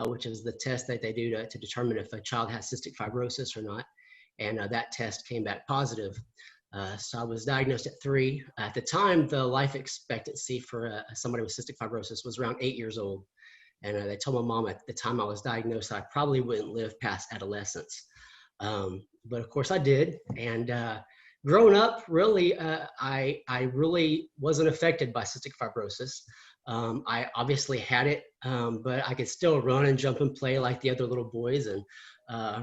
which is the test that they do to determine if a child has cystic fibrosis or not. And that test came back positive. So I was diagnosed at 3. At the time, the life expectancy for somebody with cystic fibrosis was around 8 years old. And they told my mom at the time I was diagnosed, I probably wouldn't live past adolescence. But of course I did. And growing up, really, I really wasn't affected by cystic fibrosis. I obviously had it, but I could still run and jump and play like the other little boys, and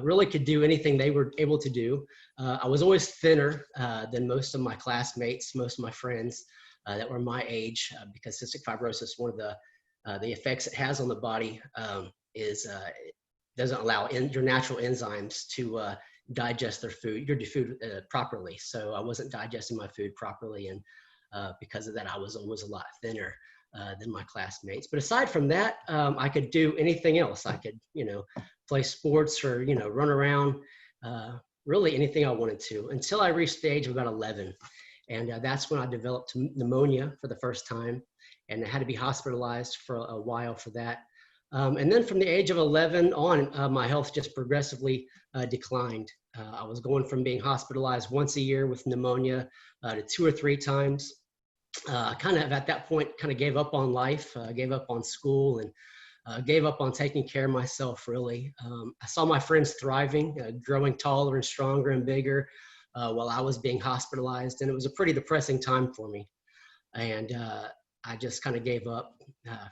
really could do anything they were able to do. I was always thinner than most of my classmates, most of my friends that were my age, because cystic fibrosis, one of the effects it has on the body is it doesn't allow your natural enzymes to digest your food properly. So I wasn't digesting my food properly, and because of that, I was always a lot thinner than my classmates. But aside from that, I could do anything else. I could, play sports or, run around, really anything I wanted to, until I reached the age of about 11. And that's when I developed pneumonia for the first time, and I had to be hospitalized for a while for that. And then from the age of 11 on, my health just progressively declined. I was going from being hospitalized once a year with pneumonia to 2 or 3 times. Kind of at that point, kind of gave up on life, gave up on school, and gave up on taking care of myself, really. I saw my friends thriving, growing taller and stronger and bigger while I was being hospitalized. And it was a pretty depressing time for me. And I just kind of gave up.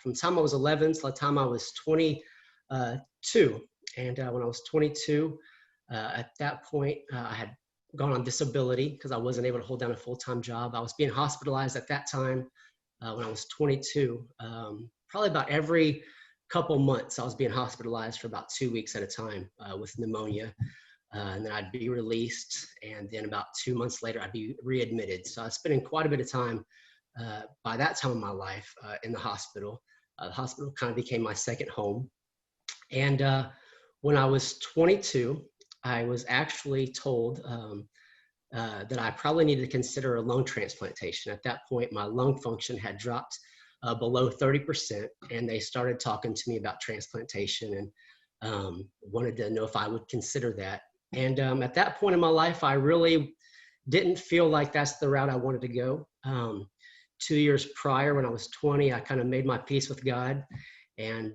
From the time I was 11 to the time I was 22. And when I was 22, at that point, I had gone on disability because I wasn't able to hold down a full-time job. I was being hospitalized at that time when I was 22. Probably about every couple months, I was being hospitalized for about 2 weeks at a time with pneumonia. And then I'd be released. And then about 2 months later, I'd be readmitted. So I was spending quite a bit of time by that time in my life in the hospital. The hospital kind of became my second home. And when I was 22, I was actually told that I probably needed to consider a lung transplantation. At that point, my lung function had dropped below 30%, and they started talking to me about transplantation and wanted to know if I would consider that. And at that point in my life, I really didn't feel like that's the route I wanted to go. 2 years prior, when I was 20, I kind of made my peace with God and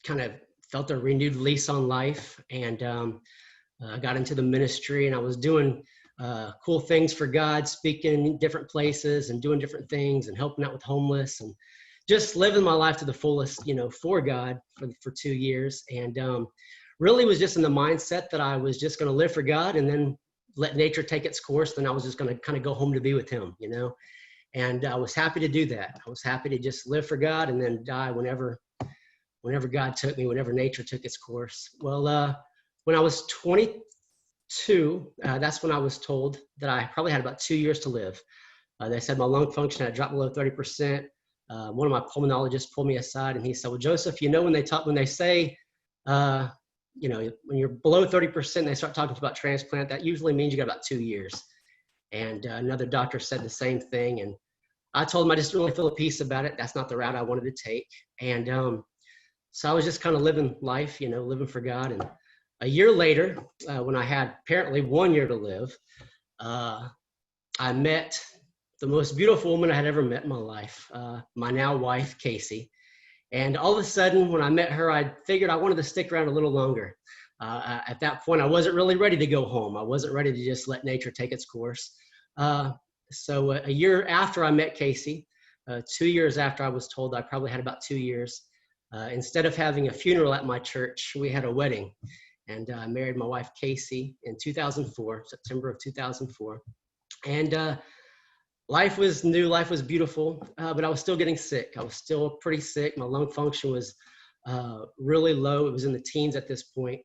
kind of felt a renewed lease on life, and got into the ministry, and I was doing cool things for God, speaking in different places and doing different things and helping out with homeless and just living my life to the fullest, for God for 2 years. And really was just in the mindset that I was just going to live for God and then let nature take its course. Then I was just going to kind of go home to be with him, and I was happy to do that. I was happy to just live for God and then die whenever God took me, whenever nature took its course. Well, when I was 22, that's when I was told that I probably had about 2 years to live. They said my lung function had dropped below 30%. One of my pulmonologists pulled me aside and he said, "Well, Joseph, when they say, when you're below 30%, they start talking about transplant, that usually means you got about 2 years." And another doctor said the same thing. And I told him I just didn't really feel a peace about it. That's not the route I wanted to take. And so I was just kind of living life, living for God. And a year later, when I had apparently 1 year to live, I met the most beautiful woman I had ever met in my life, my now wife, Casey. And all of a sudden, when I met her, I figured I wanted to stick around a little longer. At that point, I wasn't really ready to go home. I wasn't ready to just let nature take its course. So a year after I met Casey, 2 years after I was told I probably had about 2 years, instead of having a funeral at my church, we had a wedding. And I married my wife, Casey, in 2004, September of 2004. And life was new, life was beautiful, but I was still getting sick. I was still pretty sick. My lung function was really low. It was in the teens at this point.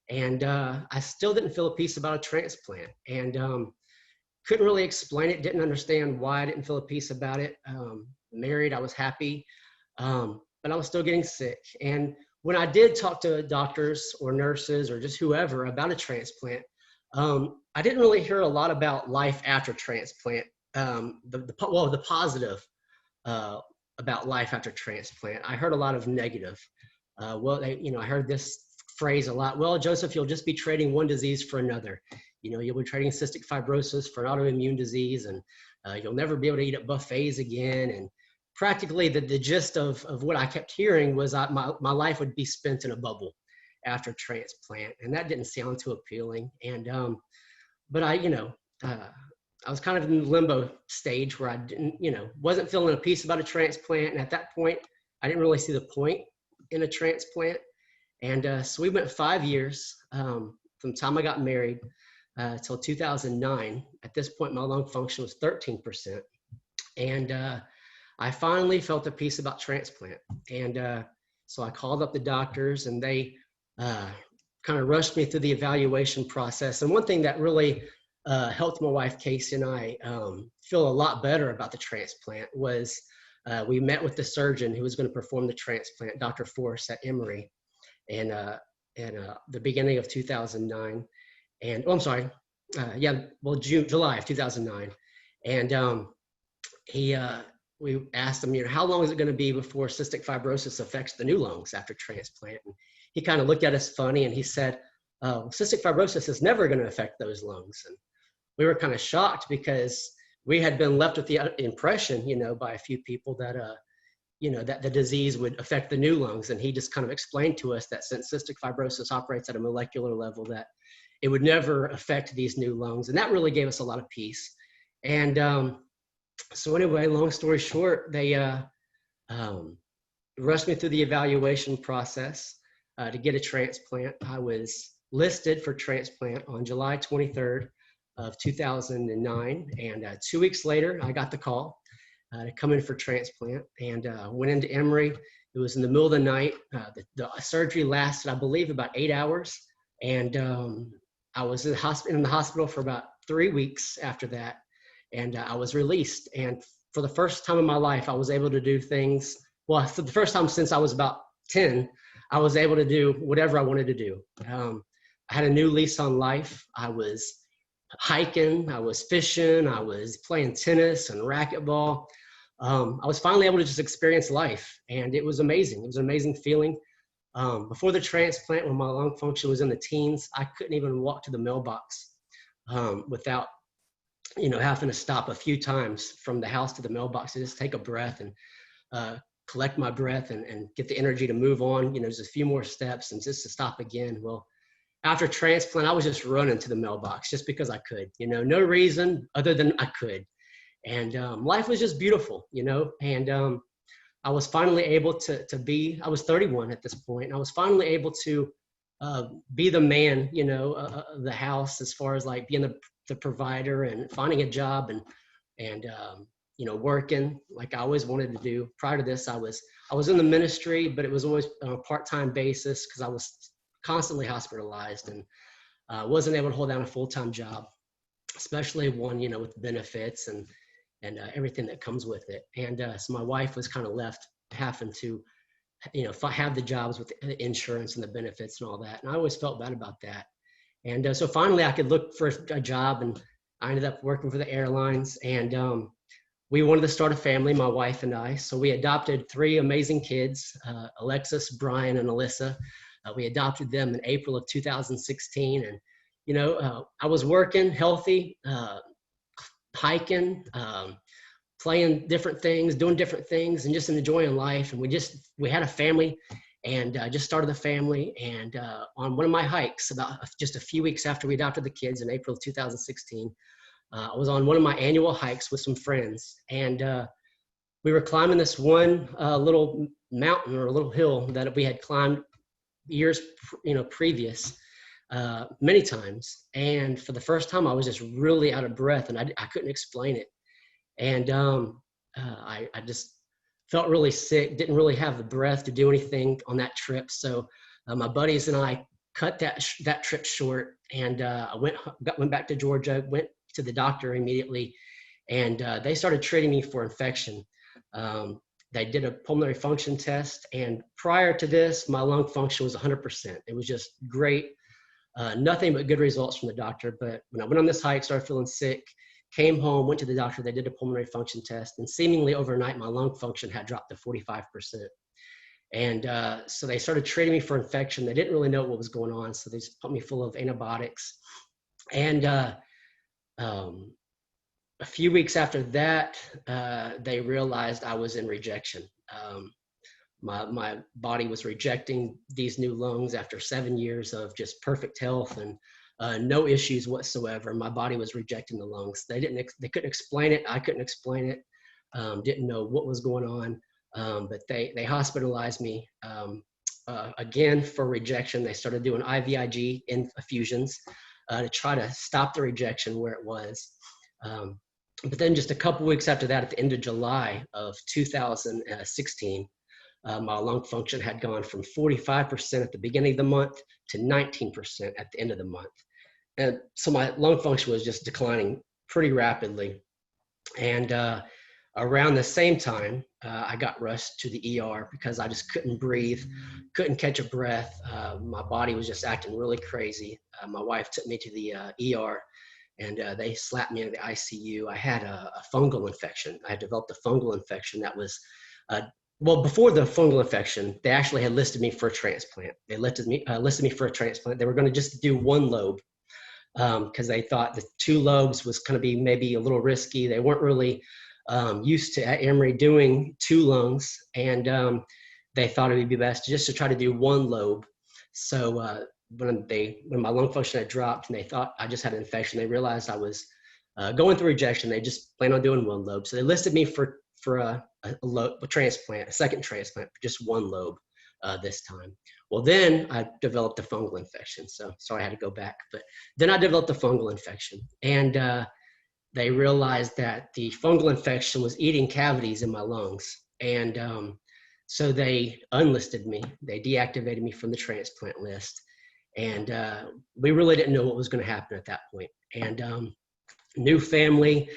And I still didn't feel a peace about a transplant. And couldn't really explain it, didn't understand why I didn't feel a peace about it. Married, I was happy, but I was still getting sick. And when I did talk to doctors or nurses or just whoever about a transplant, I didn't really hear a lot about life after transplant. The positive about life after transplant. I heard a lot of negative. I heard this phrase a lot. Well, Joseph, you'll just be trading one disease for another. You'll be trading cystic fibrosis for an autoimmune disease, and you'll never be able to eat at buffets again. And practically the gist of what I kept hearing was my life would be spent in a bubble after transplant. And that didn't sound too appealing. And, but I was kind of in the limbo stage where I didn't, wasn't feeling a peace about a transplant. And at that point, I didn't really see the point in a transplant. And so we went 5 years from the time I got married till 2009. At this point, my lung function was 13%. And I finally felt a peace about transplant. And so I called up the doctors, and they kind of rushed me through the evaluation process. And one thing that really helped my wife, Casey, and I feel a lot better about the transplant was we met with the surgeon who was going to perform the transplant, Dr. Force at Emory, and the beginning of 2009. And July of 2009. And we asked him, how long is it going to be before cystic fibrosis affects the new lungs after transplant? And he kind of looked at us funny, and he said, cystic fibrosis is never going to affect those lungs. And we were kind of shocked because we had been left with the impression, by a few people that, that the disease would affect the new lungs. And he just kind of explained to us that since cystic fibrosis operates at a molecular level, that it would never affect these new lungs. And that really gave us a lot of peace. And so anyway, long story short, they rushed me through the evaluation process to get a transplant. I was listed for transplant on July 23rd of 2009. And 2 weeks later, I got the call to come in for transplant, and went into Emory. It was in the middle of the night. The surgery lasted, I believe, about 8 hours. And I was in the hospital for about 3 weeks after that. And I was released. And for the first time in my life, I was able to do things. Well, for the first time since I was about 10, I was able to do whatever I wanted to do. I had a new lease on life. I was hiking, I was fishing, I was playing tennis and racquetball. I was finally able to just experience life, and it was amazing. It was an amazing feeling. Before the transplant, when my lung function was in the teens, I couldn't even walk to the mailbox without having to stop a few times from the house to the mailbox to just take a breath and collect my breath and get the energy to move on, just a few more steps and just to stop again. Well, after transplant, I was just running to the mailbox just because I could, no reason other than I could. And life was just beautiful, and I was finally able I was 31 at this point, and I was finally able to be the man, of the house, as far as like being the provider and finding a job and working like I always wanted to do. Prior to this, I was in the ministry, but it was always on a part-time basis because I was constantly hospitalized and wasn't able to hold down a full-time job, especially one, with benefits and everything that comes with it. And so my wife was kind of left having to, have the jobs with the insurance and the benefits and all that. And I always felt bad about that. And so finally I could look for a job, and I ended up working for the airlines. And we wanted to start a family, my wife and I. So we adopted 3 amazing kids, Alexis, Brian, and Alyssa. We adopted them in April of 2016. And, I was working, healthy, hiking, playing different things, doing different things, and just enjoying life. And we had a family, and just started a family. And on one of my hikes, about just a few weeks after we adopted the kids in April of 2016, I was on one of my annual hikes with some friends. And we were climbing this one little mountain or a little hill that we had climbed years, previous, many times. And for the first time, I was just really out of breath, and I couldn't explain it. And I just felt really sick, didn't really have the breath to do anything on that trip. So my buddies and I cut that trip short, and I went back to Georgia, went to the doctor immediately, and they started treating me for infection. They did a pulmonary function test, and prior to this, my lung function was 100%. It was just great. Nothing but good results from the doctor. But when I went on this hike, started feeling sick, came home, went to the doctor, they did a pulmonary function test, and seemingly overnight, my lung function had dropped to 45%. And so they started treating me for infection. They didn't really know what was going on, so they just put me full of antibiotics. And a few weeks after that, they realized I was in rejection. My body was rejecting these new lungs after 7 years of just perfect health and no issues whatsoever. My body was rejecting the lungs. They couldn't explain it. I couldn't explain it. Didn't know what was going on. But they hospitalized me again for rejection. They started doing IVIG infusions to try to stop the rejection where it was. But then just a couple weeks after that, at the end of July of 2016, my lung function had gone from 45% at the beginning of the month to 19% at the end of the month. And so my lung function was just declining pretty rapidly. And around the same time, I got rushed to the ER because I just couldn't breathe, couldn't catch a breath. My body was just acting really crazy. My wife took me to the ER, and they slapped me into the ICU. I had a fungal infection. I had developed a fungal infection that was, well, before the fungal infection, they actually had listed me for a transplant. They listed me for a transplant. They were going to just do one lobe because they thought the 2 lobes was going to be maybe a little risky. They weren't really used to at Emory doing 2 lungs, and they thought it would be best just to try to do 1 lobe. So when my lung function had dropped and they thought I just had an infection, they realized I was going through rejection. They just planned on doing 1 lobe. So they listed me for a transplant, a second transplant, just 1 lobe this time. Well, then I developed a fungal infection. So I had to go back. But then I developed a fungal infection. And they realized that the fungal infection was eating cavities in my lungs. And so they unlisted me. They deactivated me from the transplant list. And we really didn't know what was going to happen at that point. And new family,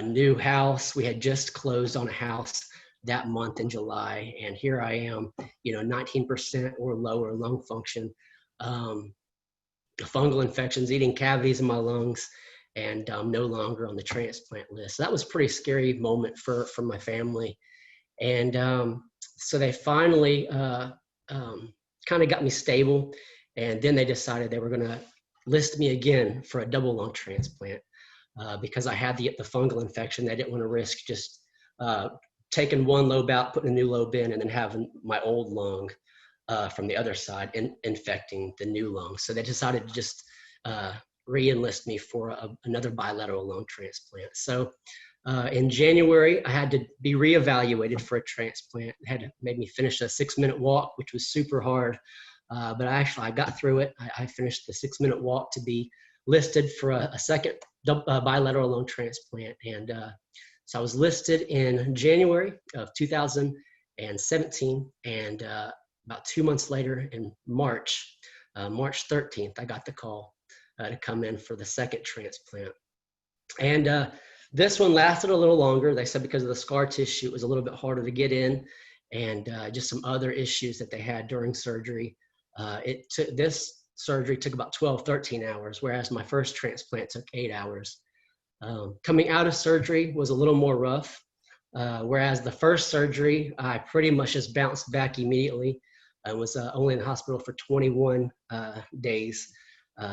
new house. We had just closed on a house that month in July. And here I am, 19% or lower lung function, fungal infections, eating cavities in my lungs, and no longer on the transplant list. So that was a pretty scary moment for my family. And so they finally kind of got me stable. And then they decided they were going to list me again for a double lung transplant because I had the fungal infection. They didn't want to risk just taking 1 lobe out, putting a new lobe in, and then having my old lung from the other side infecting the new lung. So they decided to just re-enlist me for another bilateral lung transplant. So in January, I had to be reevaluated for a transplant. It had to make me finish a 6-minute walk, which was super hard. But I got through it. I finished the 6-minute walk to be listed for a second bilateral lung transplant. And so I was listed in January of 2017. And about 2 months later in March 13th, I got the call to come in for the second transplant. And this one lasted a little longer. They said because of the scar tissue, it was a little bit harder to get in, and just some other issues that they had during surgery. This surgery took about 12, 13 hours, whereas my first transplant took 8 hours. Coming out of surgery was a little more rough, whereas the first surgery, I pretty much just bounced back immediately. I was only in the hospital for 21 days.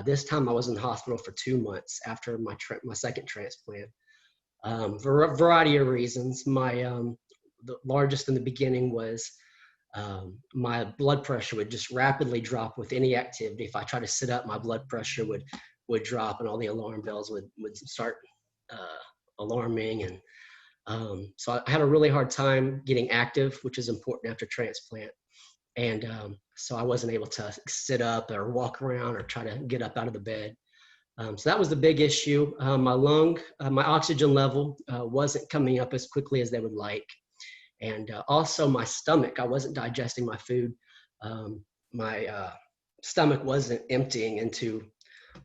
This time I was in the hospital for 2 months after my second transplant. For a variety of reasons. The largest in the beginning was my blood pressure would just rapidly drop with any activity. If I tried to sit up, my blood pressure would drop, and all the alarm bells would start alarming. And so I had a really hard time getting active, which is important after transplant. And so I wasn't able to sit up or walk around or try to get up out of the bed. So that was the big issue. My oxygen level wasn't coming up as quickly as they would like. And also my stomach, I wasn't digesting my food. My stomach wasn't emptying into,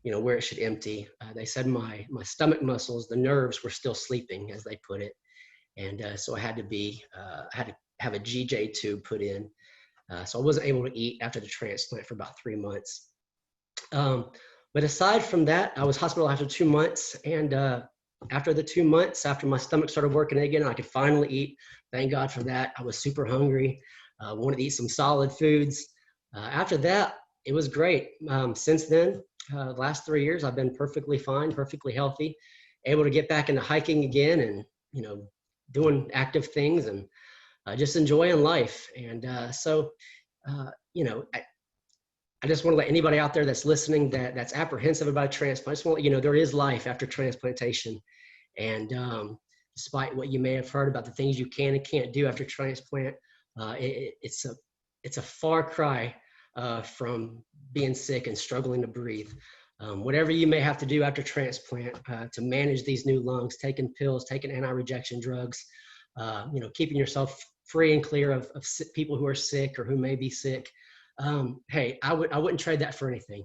where it should empty. They said my stomach muscles, the nerves were still sleeping, as they put it. And so I had to have a GJ tube put in. So I wasn't able to eat after the transplant for about 3 months. But aside from that, I was hospitalized after 2 months. And after the 2 months, after my stomach started working again, I could finally eat. Thank God for that. I was super hungry. wanted to eat some solid foods. After that, it was great. Since then, the last 3 years, I've been perfectly fine, perfectly healthy, able to get back into hiking again and, doing active things and just enjoying life. And I just want to let anybody out there that's listening that's apprehensive about transplant, I just want to let you know there is life after transplantation. And despite what you may have heard about the things you can and can't do after transplant, it's a far cry from being sick and struggling to breathe. Whatever you may have to do after transplant to manage these new lungs, taking pills, taking anti-rejection drugs, keeping yourself free and clear of people who are sick or who may be sick. Hey, I wouldn't trade that for anything,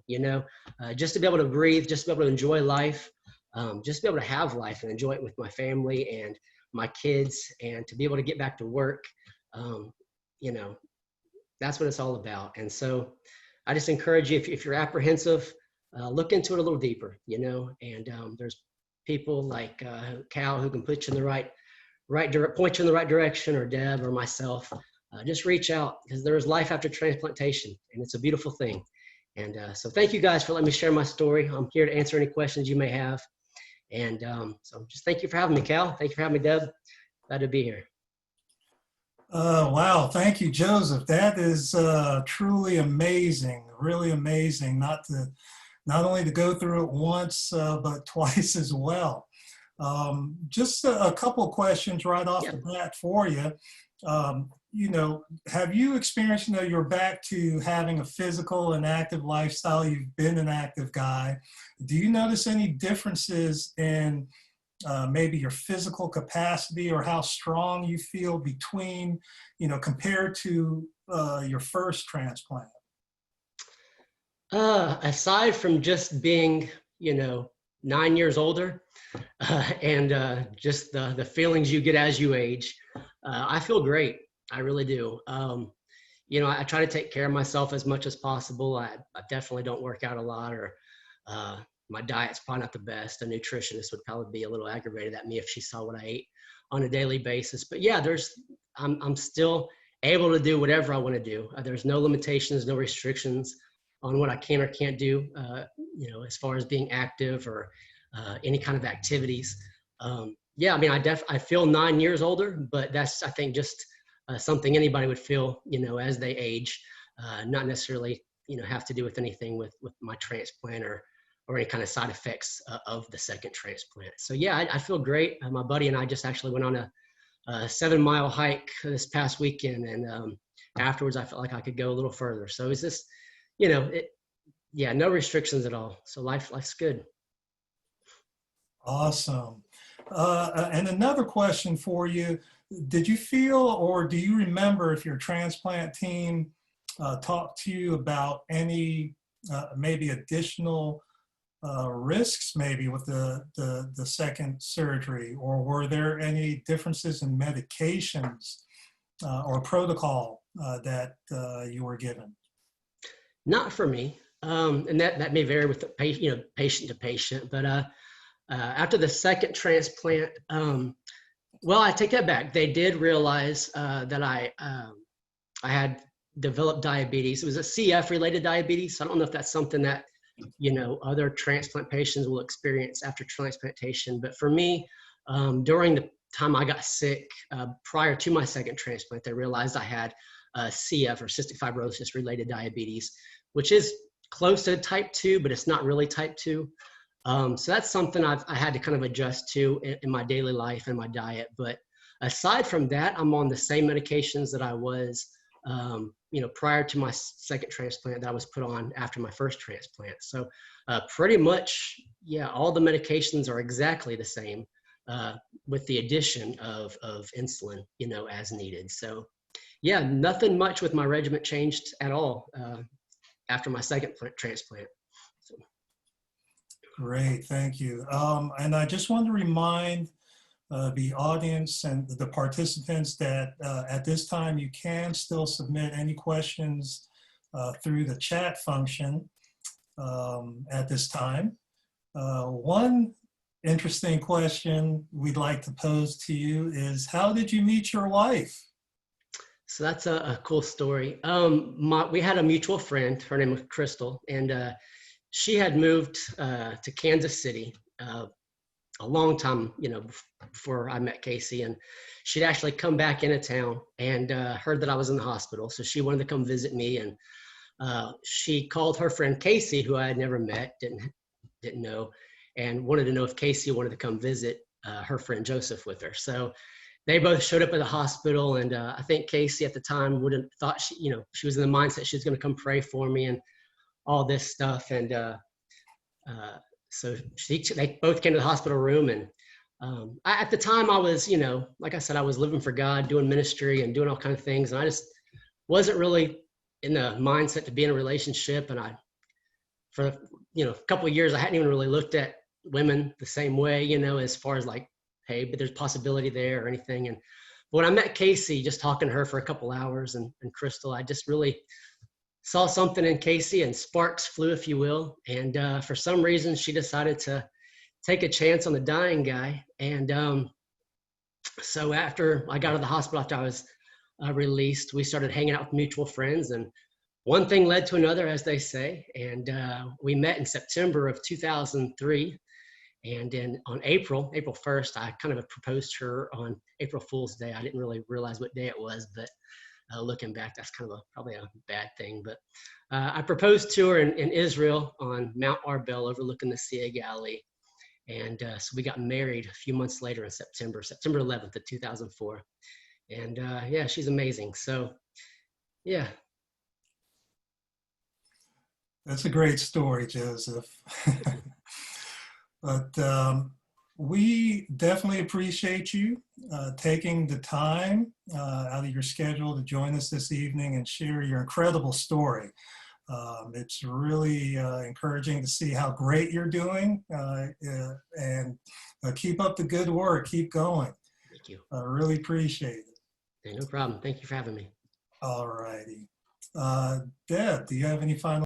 just to be able to breathe, just to be able to enjoy life, just to be able to have life and enjoy it with my family and my kids, and to be able to get back to work. That's what it's all about. And so I just encourage you, if you're apprehensive, look into it a little deeper, and there's people like Cal who can put you in the point you in the right direction, or Deb or myself. Just reach out, because there is life after transplantation, and it's a beautiful thing. And so thank you guys for letting me share my story. I'm here to answer any questions you may have. And so just thank you for having me, Cal. Thank you for having me, Deb. Glad to be here. Wow, thank you, Joseph. That is truly amazing, really amazing, not only to go through it once, but twice as well. Just a couple of questions right off the bat for you. Have you experienced, you're back to having a physical and active lifestyle, you've been an active guy. Do you notice any differences in maybe your physical capacity or how strong you feel between, compared to your first transplant? Aside from just being, 9 years older and just the feelings you get as you age, I feel great. I really do. I try to take care of myself as much as possible. I definitely don't work out a lot, or my diet's probably not the best. A nutritionist would probably be a little aggravated at me if she saw what I ate on a daily basis. But yeah, I'm still able to do whatever I want to do. There's no limitations, no restrictions on what I can or can't do, as far as being active or any kind of activities. I feel 9 years older, but that's, I think, just something anybody would feel, as they age, not necessarily, have to do with anything with my transplant or any kind of side effects of the second transplant. So yeah, I feel great. My buddy and I just actually went on a 7-mile hike this past weekend, and afterwards I felt like I could go a little further. So it's just, no restrictions at all. So life's good. Awesome. And another question for you. Did you feel, or do you remember if your transplant team talked to you about any maybe additional risks maybe with the second surgery, or were there any differences in medications or protocol that you were given? Not for me. And that may vary with the patient to patient, but after the second transplant, well, I take that back. They did realize that I had developed diabetes. It was a CF-related diabetes. So I don't know if that's something that, other transplant patients will experience after transplantation. But for me, during the time I got sick, prior to my second transplant, they realized I had CF, or cystic fibrosis related diabetes, which is close to type 2, but it's not really type 2. So that's something I had to kind of adjust to in my daily life and my diet. But aside from that, I'm on the same medications that I was, prior to my second transplant that I was put on after my first transplant. So pretty much, all the medications are exactly the same, with the addition of insulin, as needed. So nothing much with my regimen changed at all after my second transplant. So. Great, thank you. And I just want to remind the audience and the participants that at this time you can still submit any questions through the chat function at this time. One interesting question we'd like to pose to you is, how did you meet your wife? So that's a cool story. We had a mutual friend. Her name was Crystal, and she had moved to Kansas City a long time, before I met Casey. And she'd actually come back into town and heard that I was in the hospital. So she wanted to come visit me. And she called her friend Casey, who I had never met, didn't know, and wanted to know if Casey wanted to come visit her friend Joseph with her. So they both showed up at the hospital, and I think Casey at the time would have thought she was in the mindset she was going to come pray for me and all this stuff. And so they both came to the hospital room, and at the time I was, like I said, I was living for God, doing ministry and doing all kinds of things, and I just wasn't really in the mindset to be in a relationship. And for a couple of years, I hadn't even really looked at women the same way, as far as like, hey, but there's possibility there or anything. And when I met Casey, just talking to her for a couple hours, and Crystal, I just really saw something in Casey, and sparks flew, if you will. And for some reason, she decided to take a chance on the dying guy. And so after I got out of the hospital, after I was released, we started hanging out with mutual friends, and one thing led to another, as they say. And we met in September of 2003. And then on April 1st, I kind of proposed to her on April Fool's Day. I didn't really realize what day it was, but looking back, that's kind of probably a bad thing. But I proposed to her in Israel on Mount Arbel overlooking the Sea of Galilee. And so we got married a few months later in September 11th of 2004. And yeah, she's amazing. So yeah. That's a great story, Joseph. But we definitely appreciate you taking the time out of your schedule to join us this evening and share your incredible story. It's really encouraging to see how great you're doing, and keep up the good work. Keep going. Thank you. I really appreciate it. Hey, no problem. Thank you for having me. All righty. Deb, do you have any final